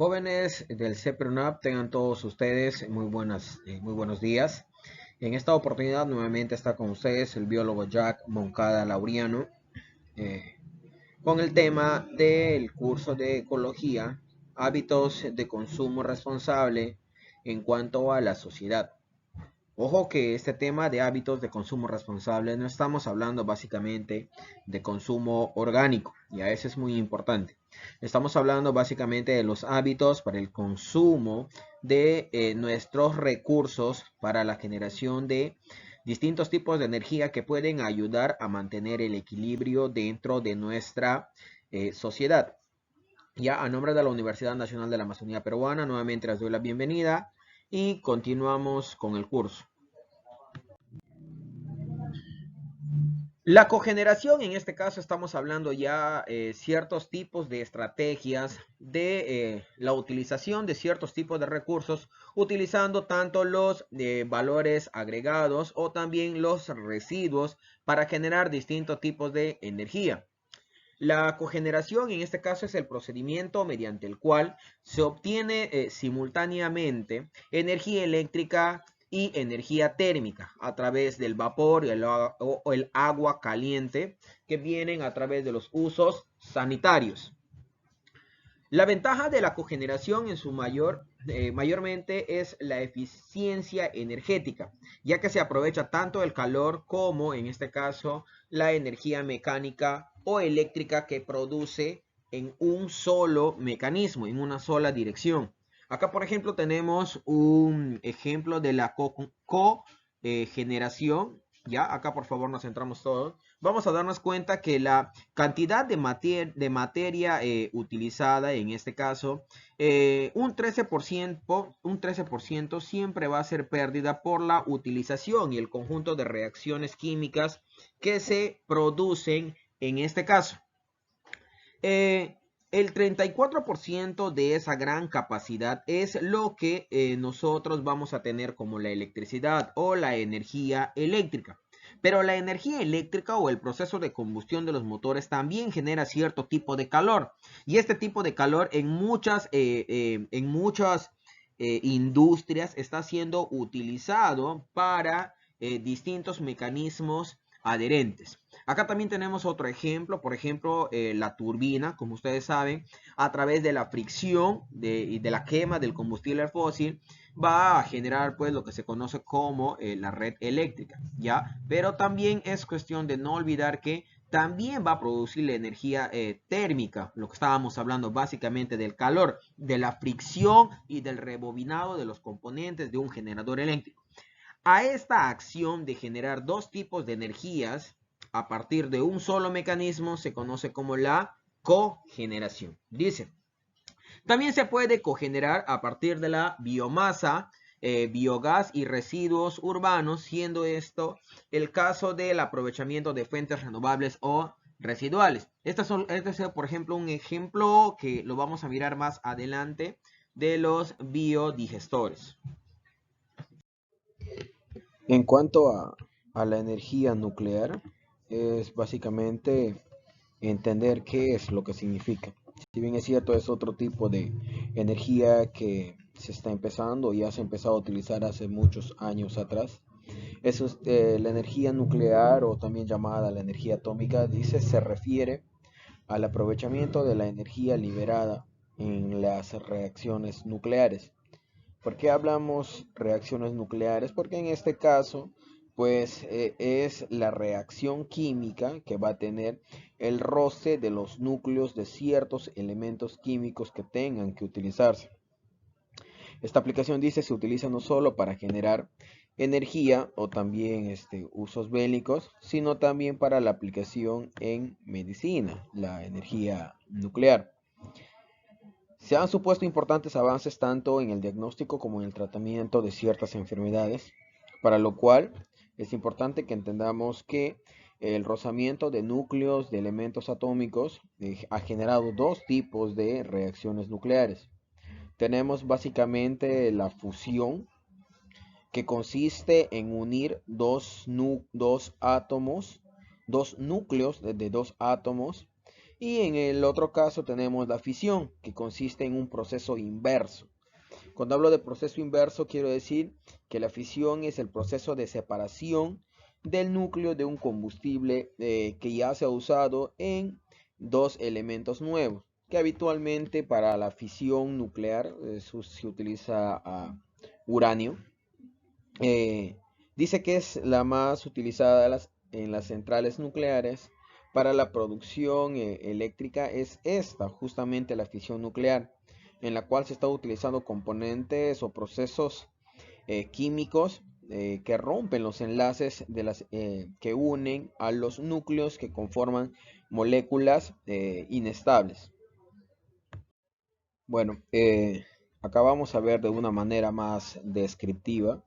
Jóvenes del CEPRONAP, tengan todos ustedes muy buenos días. En esta oportunidad nuevamente está con ustedes el biólogo Jack Moncada Laureano eh, con el tema del curso de ecología, hábitos de consumo responsable en cuanto a la sociedad. Ojo que este tema de hábitos de consumo responsable no estamos hablando básicamente de consumo orgánico, y a eso es muy importante. Estamos hablando básicamente de los hábitos para el consumo de nuestros recursos para la generación de distintos tipos de energía que pueden ayudar a mantener el equilibrio dentro de nuestra sociedad. Ya a nombre de la Universidad Nacional de la Amazonía Peruana, nuevamente les doy la bienvenida y continuamos con el curso. La cogeneración, en este caso estamos hablando ya ciertos tipos de estrategias de la utilización de ciertos tipos de recursos, utilizando tanto los valores agregados o también los residuos para generar distintos tipos de energía. La cogeneración en este caso es el procedimiento mediante el cual se obtiene simultáneamente energía eléctrica y energía térmica a través del vapor o el agua caliente que vienen a través de los usos sanitarios. La ventaja de la cogeneración en su mayormente es la eficiencia energética, ya que se aprovecha tanto el calor como, en este caso, la energía mecánica o eléctrica que produce en un solo mecanismo, en una sola dirección. Acá, por ejemplo, tenemos un ejemplo de la cogeneración. Ya, acá por favor nos centramos todos. Vamos a darnos cuenta que la cantidad de materia utilizada, en este caso, un 13% siempre va a ser pérdida por la utilización y el conjunto de reacciones químicas que se producen en este caso. El 34% de esa gran capacidad es lo que nosotros vamos a tener como la electricidad o la energía eléctrica. Pero la energía eléctrica o el proceso de combustión de los motores también genera cierto tipo de calor. Y este tipo de calor en muchas industrias está siendo utilizado para distintos mecanismos adherentes. Acá también tenemos otro ejemplo, por ejemplo, la turbina, como ustedes saben, a través de la fricción y de la quema del combustible fósil, va a generar pues lo que se conoce como la red eléctrica, ¿ya? Pero también es cuestión de no olvidar que también va a producir la energía térmica, lo que estábamos hablando básicamente del calor, de la fricción y del rebobinado de los componentes de un generador eléctrico. A esta acción de generar dos tipos de energías a partir de un solo mecanismo se conoce como la cogeneración. Dice, también se puede cogenerar a partir de la biomasa, biogás y residuos urbanos, siendo esto el caso del aprovechamiento de fuentes renovables o residuales. Este es, por ejemplo, un ejemplo que lo vamos a mirar más adelante de los biodigestores. En cuanto a la energía nuclear, es básicamente entender qué es lo que significa. Si bien es cierto, es otro tipo de energía que se está empezando, ya se ha empezado a utilizar hace muchos años atrás. Eso es, la energía nuclear o también llamada la energía atómica, dice, se refiere al aprovechamiento de la energía liberada en las reacciones nucleares. ¿Por qué hablamos reacciones nucleares? Porque en este caso, pues es la reacción química que va a tener el roce de los núcleos de ciertos elementos químicos que tengan que utilizarse. Esta aplicación dice se utiliza no solo para generar energía o también usos bélicos, sino también para la aplicación en medicina, la energía nuclear. Se han supuesto importantes avances tanto en el diagnóstico como en el tratamiento de ciertas enfermedades, para lo cual es importante que entendamos que el rozamiento de núcleos de elementos atómicos ha generado dos tipos de reacciones nucleares. Tenemos básicamente la fusión, que consiste en unir dos átomos, dos núcleos de dos átomos, Y en el otro caso tenemos la fisión, que consiste en un proceso inverso. Cuando hablo de proceso inverso, quiero decir que la fisión es el proceso de separación del núcleo de un combustible que ya se ha usado en dos elementos nuevos, que habitualmente para la fisión nuclear se utiliza uranio. Eh, Dice que es la más utilizada en las centrales nucleares para la producción eléctrica, es esta, justamente la fisión nuclear, en la cual se está utilizando componentes o procesos químicos que rompen los enlaces que unen a los núcleos que conforman moléculas inestables. Bueno, acá vamos a ver de una manera más descriptiva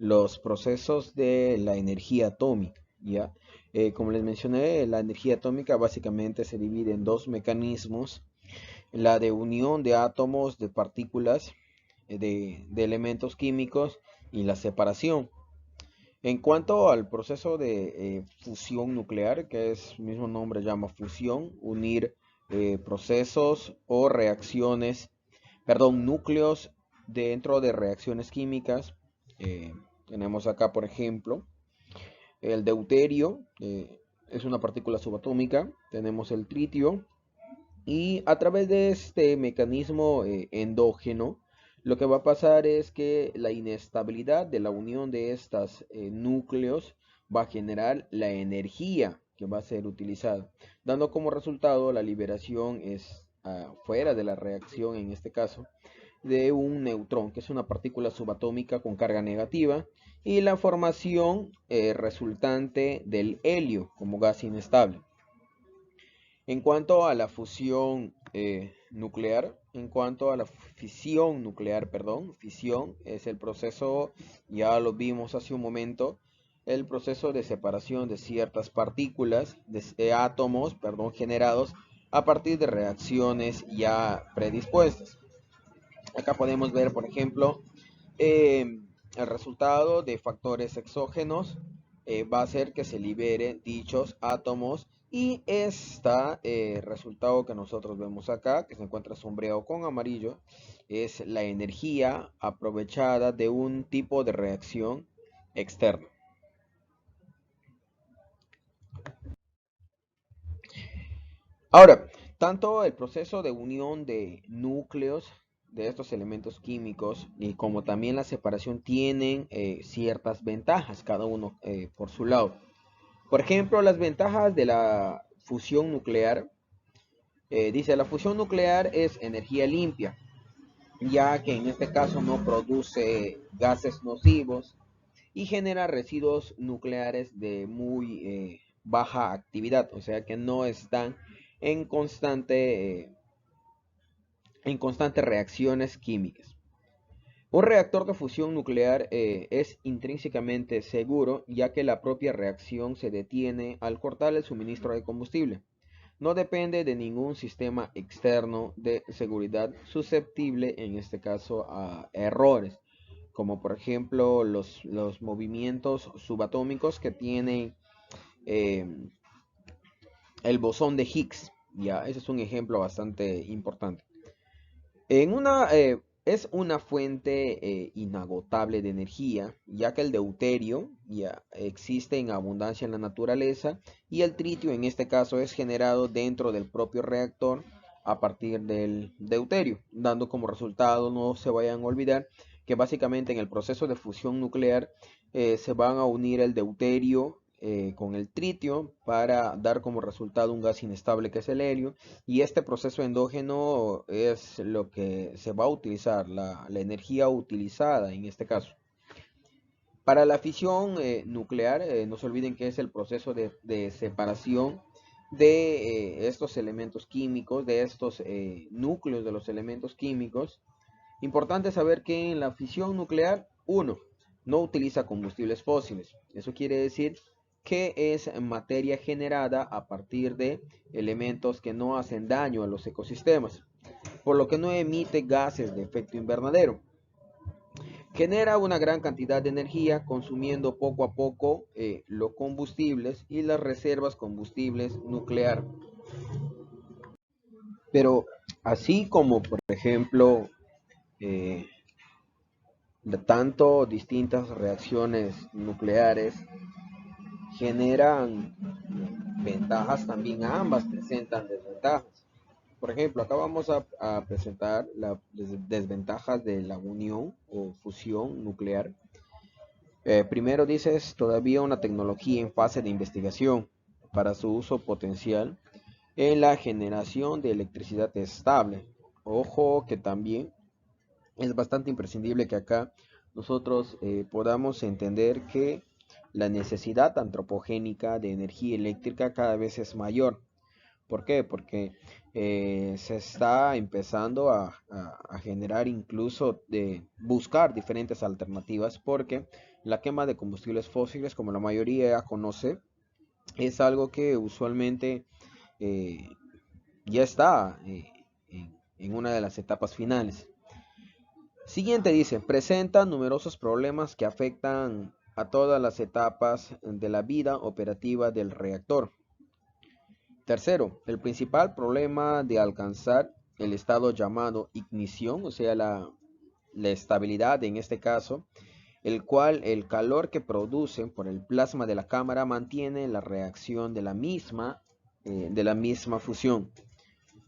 los procesos de la energía atómica, ¿ya? Como les mencioné, la energía atómica básicamente se divide en dos mecanismos: la de unión de átomos de partículas de elementos químicos y la separación. En cuanto al proceso de fusión nuclear, que es el mismo nombre llama fusión, unir procesos o reacciones, perdón, núcleos dentro de reacciones químicas. Tenemos acá, por ejemplo, el deuterio, es una partícula subatómica. Tenemos el tritio, y a través de este mecanismo endógeno, lo que va a pasar es que la inestabilidad de la unión de estos núcleos va a generar la energía que va a ser utilizada, dando como resultado la liberación fuera de la reacción, en este caso, de un neutrón, que es una partícula subatómica con carga negativa, y la formación resultante del helio como gas inestable. En cuanto a la fusión nuclear, en cuanto a la fisión nuclear, perdón, fisión es el proceso, ya lo vimos hace un momento, el proceso de separación de ciertas partículas, de átomos, perdón, generados a partir de reacciones ya predispuestas. Acá podemos ver, por ejemplo, el resultado de factores exógenos va a hacer que se liberen dichos átomos, y este resultado que nosotros vemos acá, que se encuentra sombreado con amarillo, es la energía aprovechada de un tipo de reacción externa. Ahora, tanto el proceso de unión de núcleos de estos elementos químicos y como también la separación tienen ciertas ventajas, cada uno por su lado. Por ejemplo, las ventajas de la fusión nuclear. Dice, la fusión nuclear es energía limpia, ya que en este caso no produce gases nocivos y genera residuos nucleares de muy baja actividad, o sea que no están en constantes reacciones químicas. Un reactor de fusión nuclear es intrínsecamente seguro, ya que la propia reacción se detiene al cortar el suministro de combustible. No depende de ningún sistema externo de seguridad susceptible, en este caso, a errores, como por ejemplo los movimientos subatómicos que tiene eh, el bosón de Higgs. Ya, ese es un ejemplo bastante importante. Es una fuente inagotable de energía, ya que el deuterio ya existe en abundancia en la naturaleza, y el tritio en este caso es generado dentro del propio reactor a partir del deuterio, dando como resultado, no se vayan a olvidar, que básicamente en el proceso de fusión nuclear se van a unir el deuterio con el tritio para dar como resultado un gas inestable que es el helio, y este proceso endógeno es lo que se va a utilizar, la energía utilizada en este caso. Para la fisión nuclear, no se olviden que es el proceso de separación de estos elementos químicos, de estos núcleos de los elementos químicos. Importante saber que en la fisión nuclear, uno, no utiliza combustibles fósiles. Eso quiere decir que es materia generada a partir de elementos que no hacen daño a los ecosistemas, por lo que no emite gases de efecto invernadero. Genera una gran cantidad de energía consumiendo poco a poco los combustibles y las reservas combustibles nuclear. Pero así como, por ejemplo, eh, de tanto distintas reacciones nucleares generan ventajas, también ambas presentan desventajas. Por ejemplo, acá vamos a presentar las desventajas de la unión o fusión nuclear. Primero dices, todavía una tecnología en fase de investigación para su uso potencial en la generación de electricidad estable. Ojo que también es bastante imprescindible que acá nosotros podamos entender que la necesidad antropogénica de energía eléctrica cada vez es mayor. ¿Por qué? Porque se está empezando a generar incluso de buscar diferentes alternativas porque la quema de combustibles fósiles, como la mayoría ya conoce, es algo que usualmente eh, ya está en una de las etapas finales. Siguiente dice, presenta numerosos problemas que afectan a todas las etapas de la vida operativa del reactor. Tercero, el principal problema de alcanzar el estado llamado ignición, o sea, la estabilidad en este caso, el cual el calor que producen por el plasma de la cámara mantiene la reacción de la misma fusión,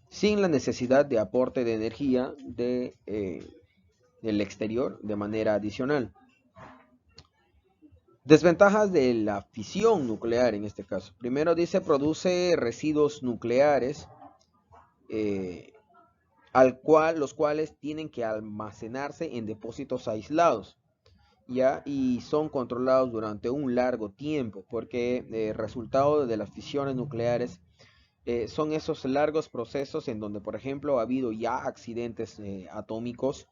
sin la necesidad de aporte de energía del exterior de manera adicional. Desventajas de la fisión nuclear en este caso. Primero dice produce residuos nucleares eh, los cuales tienen que almacenarse en depósitos aislados, ¿ya? Y son controlados durante un largo tiempo, porque el resultado de las fisiones nucleares son esos largos procesos en donde, por ejemplo, ha habido ya accidentes atómicos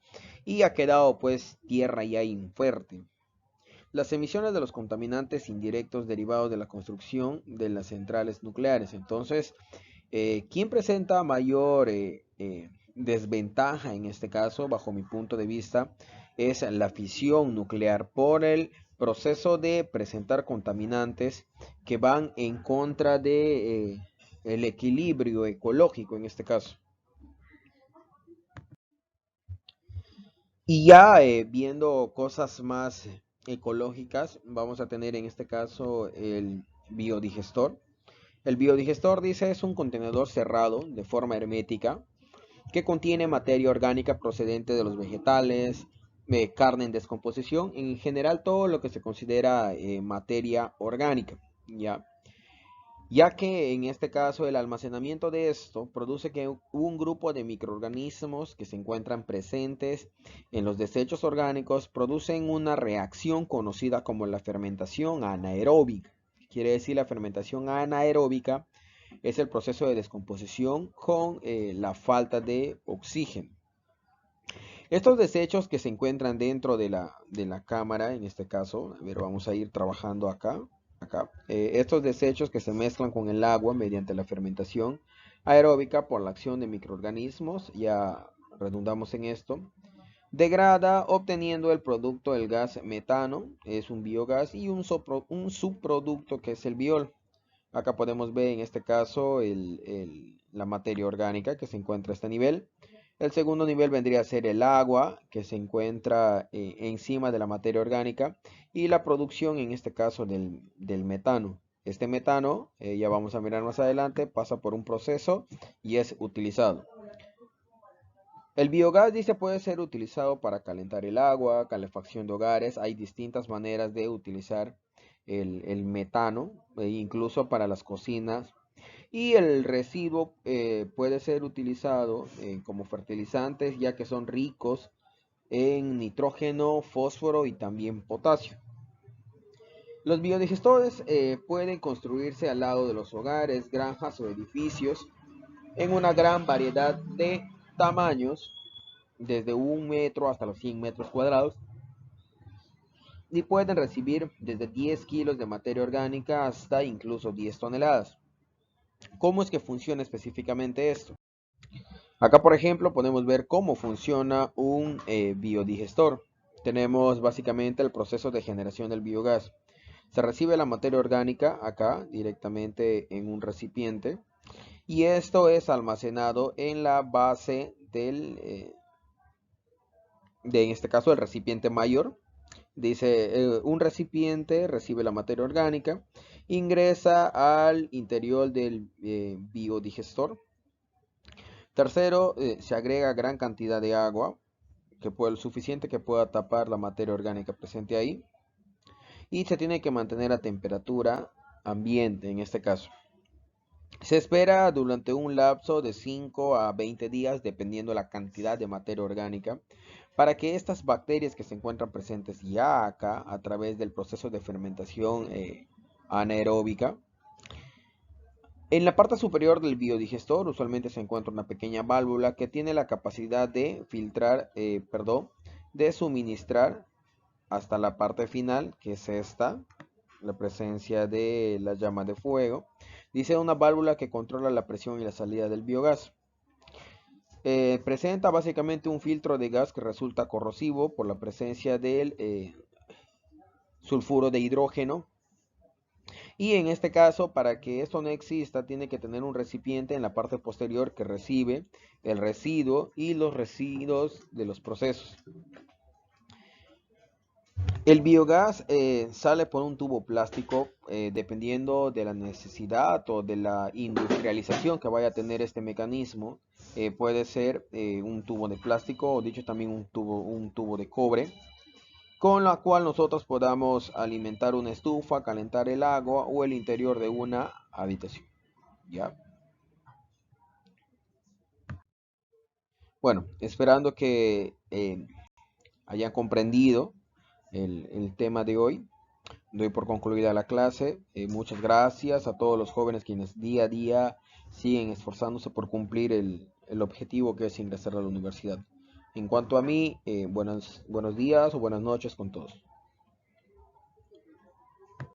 y ha quedado pues tierra ya infértil. Las emisiones de los contaminantes indirectos derivados de la construcción de las centrales nucleares. Entonces, ¿quién presenta mayor desventaja en este caso, bajo mi punto de vista, es la fisión nuclear por el proceso de presentar contaminantes que van en contra de el equilibrio ecológico en este caso? Y ya viendo cosas más ecológicas, vamos a tener en este caso el biodigestor. El biodigestor, dice, es un contenedor cerrado de forma hermética que contiene materia orgánica procedente de los vegetales, carne en descomposición, en general todo lo que se considera materia orgánica, ¿ya? Ya que en este caso el almacenamiento de esto produce que un grupo de microorganismos que se encuentran presentes en los desechos orgánicos producen una reacción conocida como la fermentación anaeróbica. Quiere decir, la fermentación anaeróbica es el proceso de descomposición con la falta de oxígeno. Estos desechos que se encuentran dentro de la cámara, en este caso, a ver, vamos a ir trabajando acá. Estos desechos que se mezclan con el agua mediante la fermentación aeróbica por la acción de microorganismos, ya redundamos en esto, degrada obteniendo el producto del gas metano, es un biogás, y un subproducto que es el biol. Acá podemos ver en este caso la materia orgánica que se encuentra a este nivel. El segundo nivel vendría a ser el agua que se encuentra encima de la materia orgánica y la producción en este caso del metano. Este metano, ya vamos a mirar más adelante, pasa por un proceso y es utilizado. El biogás, dice, puede ser utilizado para calentar el agua, calefacción de hogares. Hay distintas maneras de utilizar el metano, incluso para las cocinas. Y el residuo puede ser utilizado como fertilizantes, ya que son ricos en nitrógeno, fósforo y también potasio. Los biodigestores pueden construirse al lado de los hogares, granjas o edificios en una gran variedad de tamaños, desde 1 metro hasta los 100 metros cuadrados, y pueden recibir desde 10 kilos de materia orgánica hasta incluso 10 toneladas. ¿Cómo es que funciona específicamente esto? Acá, por ejemplo, podemos ver cómo funciona un biodigestor. Tenemos básicamente el proceso de generación del biogás. Se recibe la materia orgánica acá directamente en un recipiente y esto es almacenado en la base en este caso, el recipiente mayor. Dice, un recipiente recibe la materia orgánica, ingresa al interior del biodigestor. Tercero, se agrega gran cantidad de agua, suficiente que pueda tapar la materia orgánica presente ahí. Y se tiene que mantener a temperatura ambiente en este caso. Se espera durante un lapso de 5 a 20 días, dependiendo la cantidad de materia orgánica, para que estas bacterias que se encuentran presentes ya acá, a través del proceso de fermentación anaeróbica, en la parte superior del biodigestor usualmente se encuentra una pequeña válvula que tiene la capacidad de filtrar, de suministrar hasta la parte final, que es esta, la presencia de la llama de fuego. Dice una válvula que controla la presión y la salida del biogás. Presenta básicamente un filtro de gas que resulta corrosivo por la presencia del sulfuro de hidrógeno. Y en este caso, para que esto no exista, tiene que tener un recipiente en la parte posterior que recibe el residuo y los residuos de los procesos. El biogás sale por un tubo plástico, dependiendo de la necesidad o de la industrialización que vaya a tener este mecanismo. Puede ser un tubo de plástico, o dicho también un tubo de cobre, con la cual nosotros podamos alimentar una estufa, calentar el agua o el interior de una habitación. ¿Ya? Bueno, esperando que hayan comprendido el tema de hoy. Doy por concluida la clase. Muchas gracias a todos los jóvenes quienes día a día siguen esforzándose por cumplir el objetivo que es ingresar a la universidad. En cuanto a mí, buenos días o buenas noches con todos.